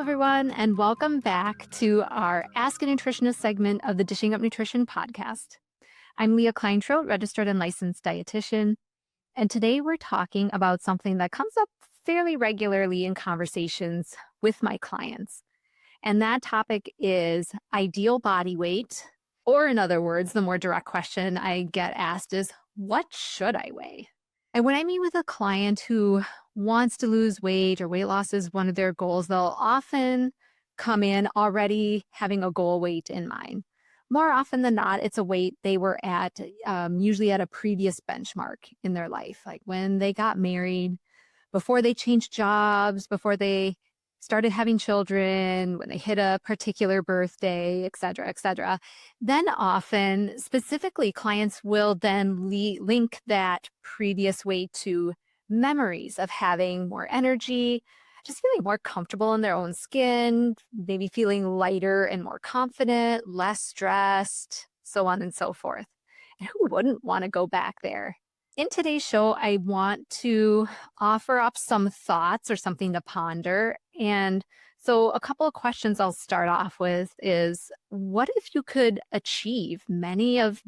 everyone, and welcome back to our Ask a Nutritionist segment of the Dishing Up Nutrition podcast. I'm Leah Kleintrout, registered and licensed dietitian, and today we're talking about something that comes up fairly regularly in conversations with my clients. And that topic is ideal body weight, or in other words, the more direct question I get asked is, what should I weigh? And when I meet with a client who wants to lose weight or weight loss is one of their goals, they'll often come in already having a goal weight in mind. More often than not, it's a weight they were at, usually at a previous benchmark in their life, like when they got married, before they changed jobs, before they started having children, when they hit a particular birthday, et cetera, et cetera. Then often, specifically, clients will then link that previous weight to memories of having more energy, just feeling more comfortable in their own skin, maybe feeling lighter and more confident, less stressed, so on and so forth. And who wouldn't want to go back there? In today's show, I want to offer up some thoughts or something to ponder. And so a couple of questions I'll start off with is, what if you could achieve many of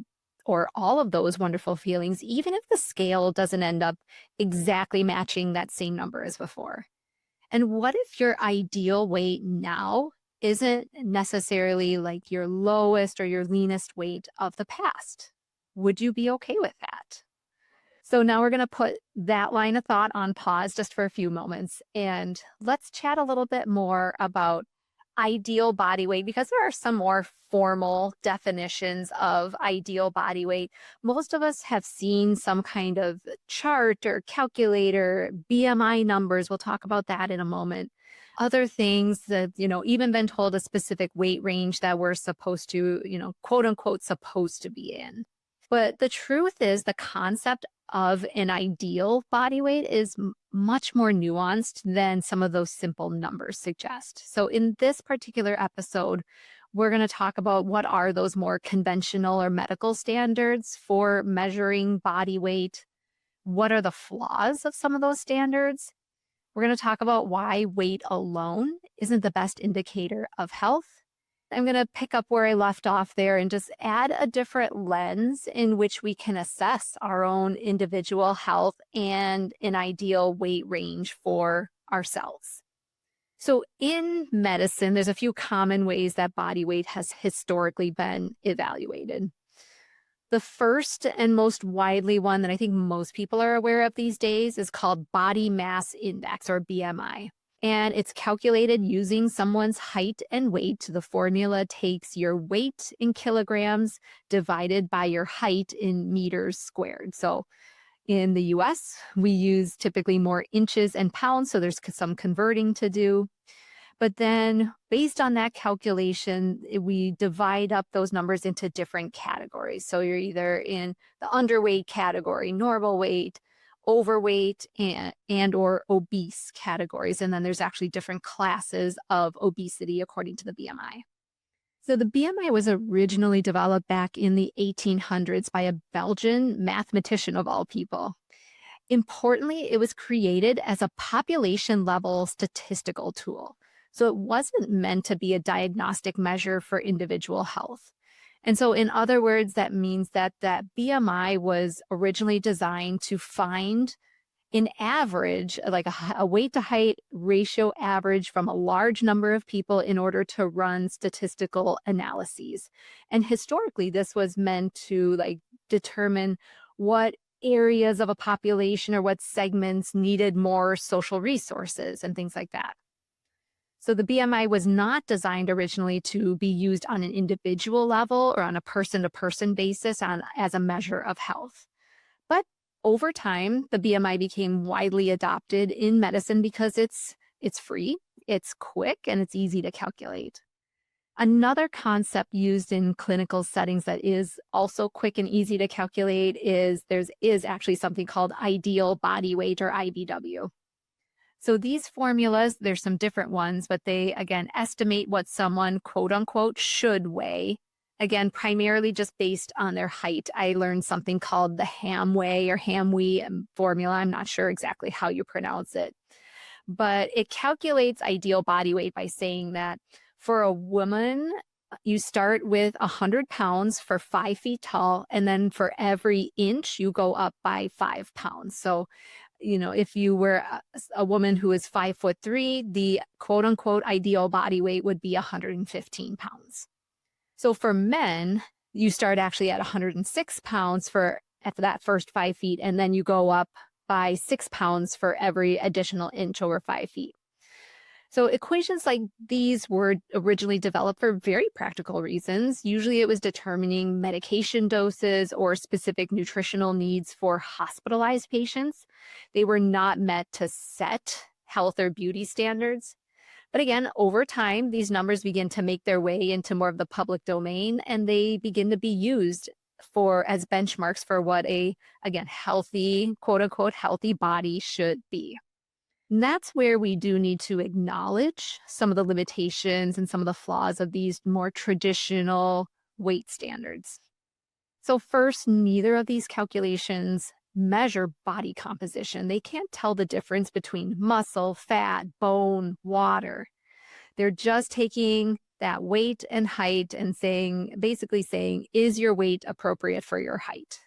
or all of those wonderful feelings, even if the scale doesn't end up exactly matching that same number as before? And what if your ideal weight now isn't necessarily like your lowest or your leanest weight of the past? Would you be okay with that? So now we're going to put that line of thought on pause just for a few moments, and let's chat a little bit more about ideal body weight, because there are some more formal definitions of ideal body weight. Most of us have seen some kind of chart or calculator, BMI numbers. We'll talk about that in a moment. Other things that, even been told a specific weight range that we're supposed to, quote unquote, supposed to be in. But the truth is, the concept of an ideal body weight is much more nuanced than some of those simple numbers suggest. So in this particular episode, we're going to talk about what are those more conventional or medical standards for measuring body weight. What are the flaws of some of those standards? We're going to talk about why weight alone isn't the best indicator of health. I'm going to pick up where I left off there and just add a different lens in which we can assess our own individual health and an ideal weight range for ourselves. So in medicine, there's a few common ways that body weight has historically been evaluated. The first and most widely one that I think most people are aware of these days is called body mass index, or BMI. And it's calculated using someone's height and weight. The formula takes your weight in kilograms divided by your height in meters squared. So in the US, we use typically more inches and pounds, so there's some converting to do. But then based on that calculation, we divide up those numbers into different categories. So you're either in the underweight category, normal weight, overweight, and or obese categories. And then there's actually different classes of obesity according to the BMI. So the BMI was originally developed back in the 1800s by a Belgian mathematician of all people. Importantly, it was created as a population level statistical tool. So it wasn't meant to be a diagnostic measure for individual health. And so in other words, that means that BMI was originally designed to find an average, like a weight to height ratio average from a large number of people in order to run statistical analyses. And historically, this was meant to determine what areas of a population or what segments needed more social resources and things like that. So the BMI was not designed originally to be used on an individual level or on a person-to-person basis as a measure of health. But over time, the BMI became widely adopted in medicine because it's free, it's quick, and it's easy to calculate. Another concept used in clinical settings that is also quick and easy to calculate is actually something called ideal body weight, or IBW. So these formulas, there's some different ones, but they, again, estimate what someone, quote unquote, should weigh. Again, primarily just based on their height. I learned something called the Hamway or Hamwee formula. I'm not sure exactly how you pronounce it. but it calculates ideal body weight by saying that for a woman, you start with 100 pounds for 5 feet tall, and then for every inch, you go up by 5 pounds. So, if you were a woman who is 5'3", the quote unquote ideal body weight would be 115 pounds. So for men, you start actually at 106 pounds at that first 5 feet, and then you go up by 6 pounds for every additional inch over 5 feet. So equations like these were originally developed for very practical reasons. Usually it was determining medication doses or specific nutritional needs for hospitalized patients. They were not meant to set health or beauty standards. But again, over time, these numbers begin to make their way into more of the public domain, and they begin to be used as benchmarks for what again, healthy, quote unquote, healthy body should be. And that's where we do need to acknowledge some of the limitations and some of the flaws of these more traditional weight standards. So first, neither of these calculations measure body composition. They can't tell the difference between muscle, fat, bone, water. They're just taking that weight and height and basically saying, is your weight appropriate for your height?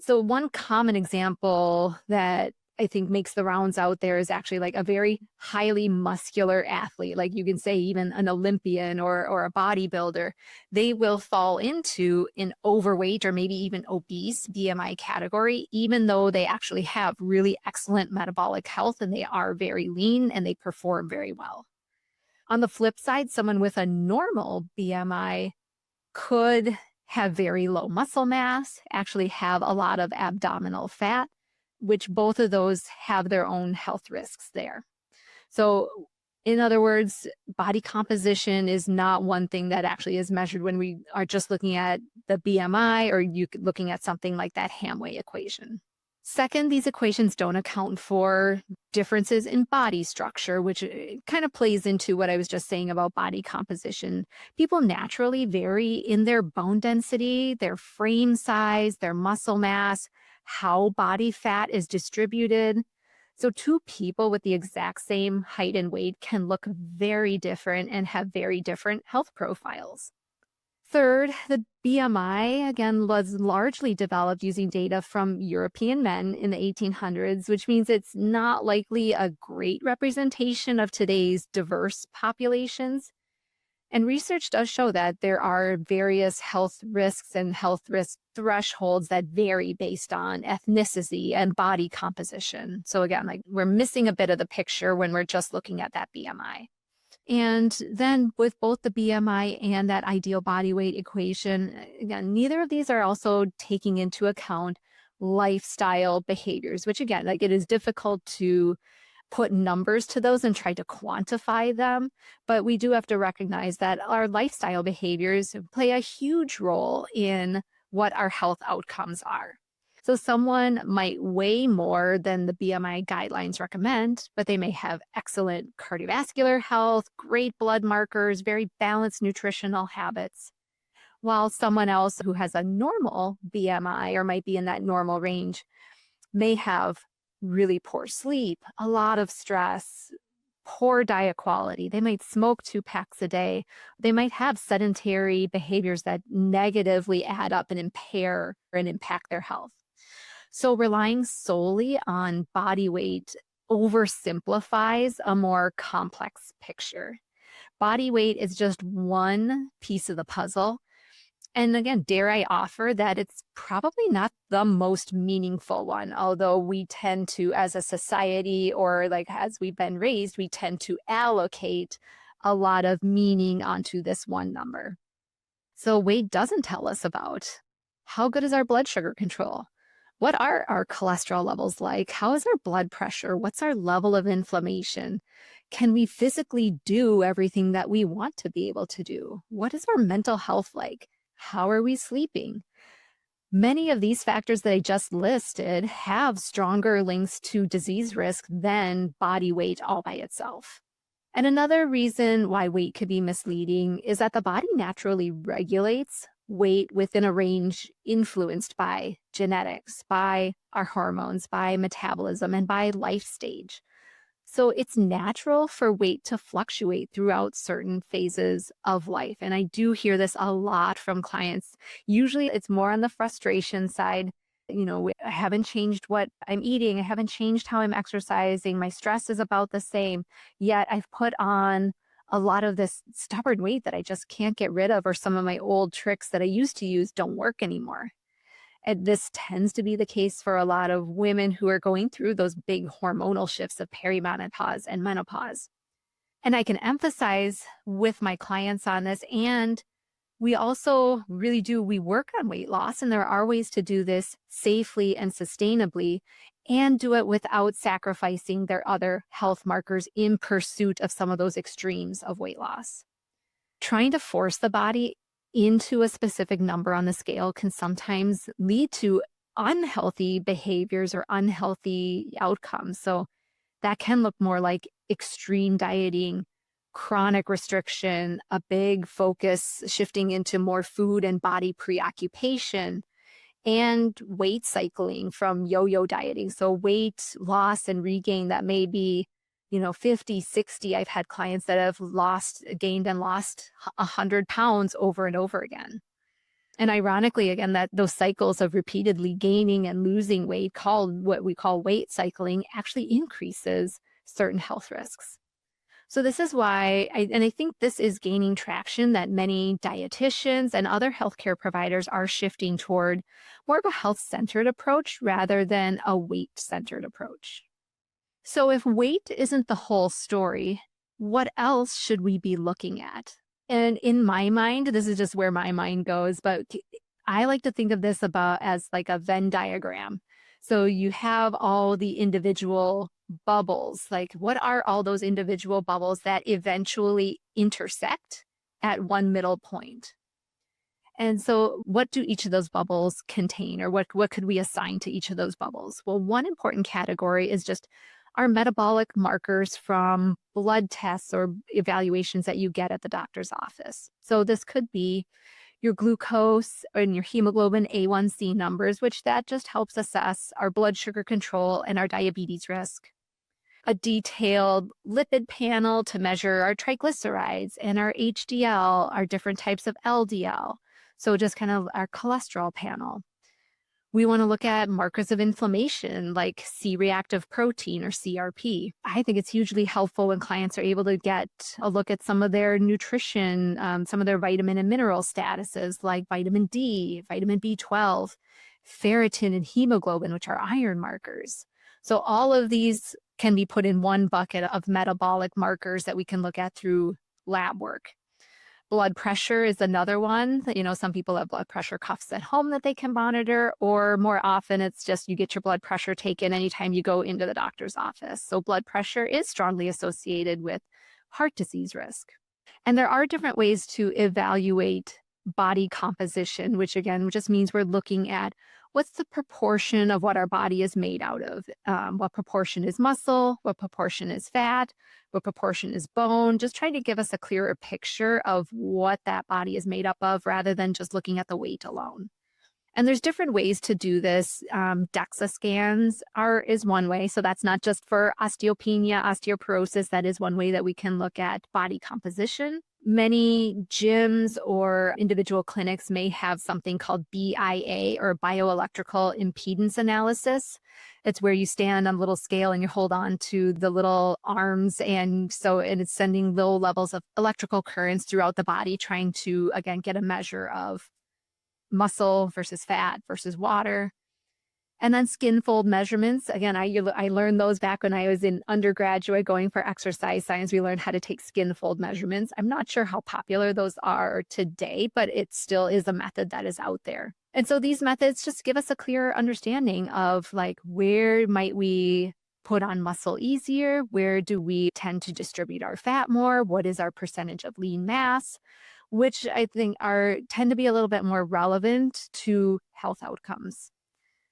So one common example that I think makes the rounds out there is actually like a very highly muscular athlete, like you can say even an Olympian or a bodybuilder. They will fall into an overweight or maybe even obese BMI category, even though they actually have really excellent metabolic health and they are very lean and they perform very well. On the flip side, someone with a normal BMI could have very low muscle mass, actually have a lot of abdominal fat, which both of those have their own health risks there. So in other words, body composition is not one thing that actually is measured when we are just looking at the BMI or looking at something like that Hamway equation. Second, these equations don't account for differences in body structure, which kind of plays into what I was just saying about body composition. People naturally vary in their bone density, their frame size, their muscle mass, how body fat is distributed. So two people with the exact same height and weight can look very different and have very different health profiles. Third, the BMI, again, was largely developed using data from European men in the 1800s, which means it's not likely a great representation of today's diverse populations. And research does show that there are various health risks and health risk thresholds that vary based on ethnicity and body composition. So again, like we're missing a bit of the picture when we're just looking at that BMI. And then with both the BMI and that ideal body weight equation, again, neither of these are also taking into account lifestyle behaviors, which again, like it is difficult to put numbers to those and try to quantify them. But we do have to recognize that our lifestyle behaviors play a huge role in what our health outcomes are. So someone might weigh more than the BMI guidelines recommend, but they may have excellent cardiovascular health, great blood markers, very balanced nutritional habits. While someone else who has a normal BMI or might be in that normal range may have really poor sleep, a lot of stress, poor diet quality. They might smoke 2 packs a day. They might have sedentary behaviors that negatively add up and impair and impact their health. So relying solely on body weight oversimplifies a more complex picture. Body weight is just one piece of the puzzle. And again, dare I offer that it's probably not the most meaningful one, although we tend to, as a society or like as we've been raised, we tend to allocate a lot of meaning onto this one number. So weight doesn't tell us about how good is our blood sugar control? What are our cholesterol levels like? How is our blood pressure? What's our level of inflammation? Can we physically do everything that we want to be able to do? What is our mental health like? How are we sleeping? Many of these factors that I just listed have stronger links to disease risk than body weight all by itself. And another reason why weight could be misleading is that the body naturally regulates weight within a range influenced by genetics, by our hormones, by metabolism, and by life stage. So it's natural for weight to fluctuate throughout certain phases of life. And I do hear this a lot from clients. Usually it's more on the frustration side. I haven't changed what I'm eating. I haven't changed how I'm exercising. My stress is about the same. Yet I've put on a lot of this stubborn weight that I just can't get rid of, or some of my old tricks that I used to use don't work anymore. And this tends to be the case for a lot of women who are going through those big hormonal shifts of perimenopause and menopause. And I can emphasize with my clients on this. And we also really do, we work on weight loss, and there are ways to do this safely and sustainably and do it without sacrificing their other health markers in pursuit of some of those extremes of weight loss. Trying to force the body into a specific number on the scale can sometimes lead to unhealthy behaviors or unhealthy outcomes. So that can look more like extreme dieting, chronic restriction, a big focus shifting into more food and body preoccupation, and weight cycling from yo-yo dieting. So weight loss and regain that may be 50, 60. I've had clients that have gained and lost 100 pounds over and over again. And ironically, again, that those cycles of repeatedly gaining and losing weight, called what we call weight cycling, actually increases certain health risks. So this is why, I think this is gaining traction, that many dietitians and other healthcare providers are shifting toward more of a health-centered approach rather than a weight-centered approach. So if weight isn't the whole story, what else should we be looking at? And in my mind, this is just where my mind goes, but I like to think of this about as like a Venn diagram. So you have all the individual bubbles. Like, what are all those individual bubbles that eventually intersect at one middle point? And so what do each of those bubbles contain, or what could we assign to each of those bubbles? Well, one important category is just our metabolic markers from blood tests or evaluations that you get at the doctor's office. So this could be your glucose and your hemoglobin A1C numbers, which that just helps assess our blood sugar control and our diabetes risk. A detailed lipid panel to measure our triglycerides and our HDL, our different types of LDL. So just kind of our cholesterol panel. We want to look at markers of inflammation like C-reactive protein or CRP. I think it's hugely helpful when clients are able to get a look at some of their nutrition, some of their vitamin and mineral statuses like vitamin D, vitamin B12, ferritin, and hemoglobin, which are iron markers. So all of these can be put in one bucket of metabolic markers that we can look at through lab work. Blood pressure is another one. Some people have blood pressure cuffs at home that they can monitor, or more often it's just you get your blood pressure taken anytime you go into the doctor's office. So blood pressure is strongly associated with heart disease risk. And there are different ways to evaluate body composition, which again just means we're looking at what's the proportion of what our body is made out of. What proportion is muscle, what proportion is fat, what proportion is bone, just trying to give us a clearer picture of what that body is made up of rather than just looking at the weight alone. And there's different ways to do this. DEXA scans is one way. So that's not just for osteopenia, osteoporosis. That is one way that we can look at body composition. Many gyms or individual clinics may have something called BIA, or bioelectrical impedance analysis. It's where you stand on a little scale and you hold on to the little arms. And it's sending low levels of electrical currents throughout the body, trying to, again, get a measure of muscle versus fat versus water. And then skin fold measurements. Again, I learned those back when I was in undergraduate going for exercise science. We learned how to take skin fold measurements. I'm not sure how popular those are today, but it still is a method that is out there. And so these methods just give us a clearer understanding of like, where might we put on muscle easier? Where do we tend to distribute our fat more? What is our percentage of lean mass? Which I think tend to be a little bit more relevant to health outcomes.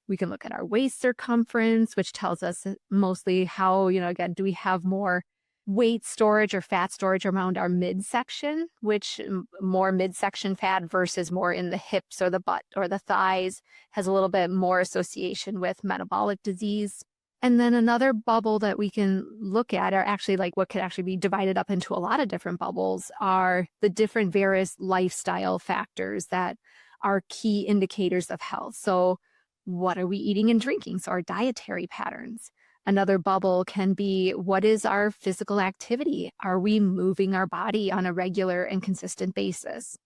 We can look at our waist circumference, which tells us mostly how, again, do we have more weight storage or fat storage around our midsection, which more midsection fat versus more in the hips or the butt or the thighs has a little bit more association with metabolic disease. And then another bubble that we can look at, or actually like what could actually be divided up into a lot of different bubbles, are the different various lifestyle factors that are key indicators of health. So what are we eating and drinking? So our dietary patterns. Another bubble can be, what is our physical activity? Are we moving our body on a regular and consistent basis?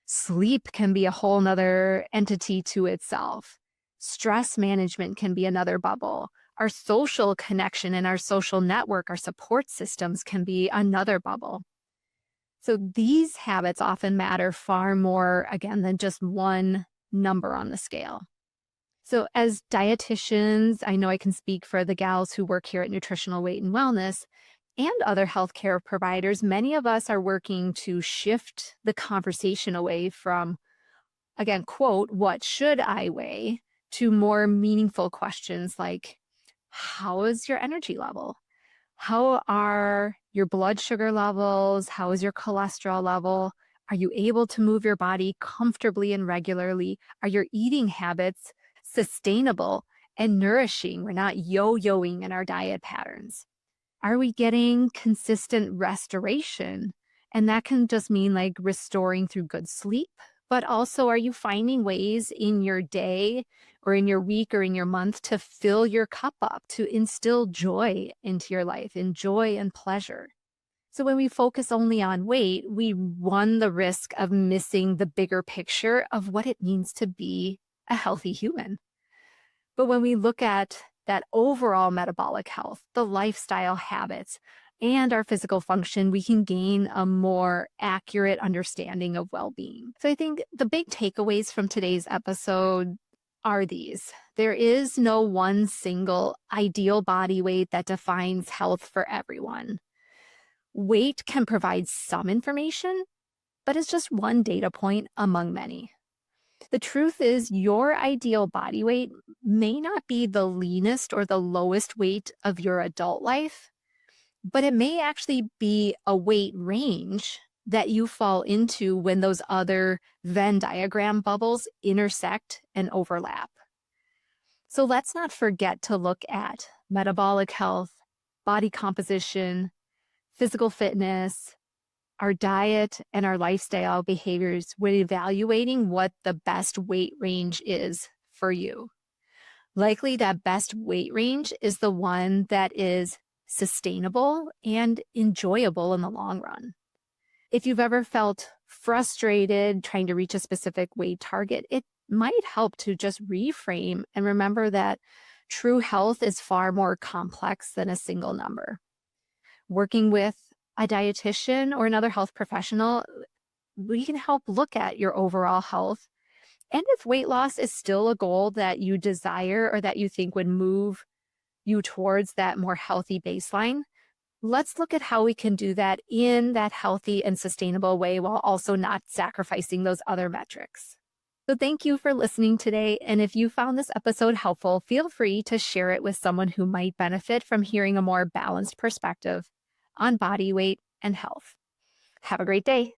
Sleep can be a whole nother entity to itself. Stress management can be another bubble. Our social connection and our social network, our support systems can be another bubble. So these habits often matter far more, again, than just one number on the scale. So as dietitians, I know I can speak for the gals who work here at Nutritional Weight and Wellness and other healthcare providers. Many of us are working to shift the conversation away from, again, quote, what should I weigh, to more meaningful questions like, how is your energy level? How are your blood sugar levels? How is your cholesterol level? Are you able to move your body comfortably and regularly? Are your eating habits sustainable and nourishing? We're not yo-yoing in our diet patterns. Are we getting consistent restoration? And that can just mean like restoring through good sleep, but also, are you finding ways in your day or in your week or in your month to fill your cup up, to instill joy into your life, and joy and pleasure? So when we focus only on weight, we run the risk of missing the bigger picture of what it means to be a healthy human. But when we look at that overall metabolic health, the lifestyle habits, and our physical function, we can gain a more accurate understanding of well-being. So I think the big takeaways from today's episode are these. There is no one single ideal body weight that defines health for everyone. Weight can provide some information, but it's just one data point among many. The truth is, your ideal body weight may not be the leanest or the lowest weight of your adult life, but it may actually be a weight range that you fall into when those other Venn diagram bubbles intersect and overlap. So let's not forget to look at metabolic health, body composition, physical fitness, our diet, and our lifestyle behaviors when evaluating what the best weight range is for you. Likely that best weight range is the one that is sustainable and enjoyable in the long run. If you've ever felt frustrated trying to reach a specific weight target, it might help to just reframe and remember that true health is far more complex than a single number. Working with a dietitian or another health professional, we can help look at your overall health. And if weight loss is still a goal that you desire or that you think would move you towards that more healthy baseline, let's look at how we can do that in that healthy and sustainable way while also not sacrificing those other metrics. So thank you for listening today. And if you found this episode helpful, feel free to share it with someone who might benefit from hearing a more balanced perspective on body weight and health. Have a great day.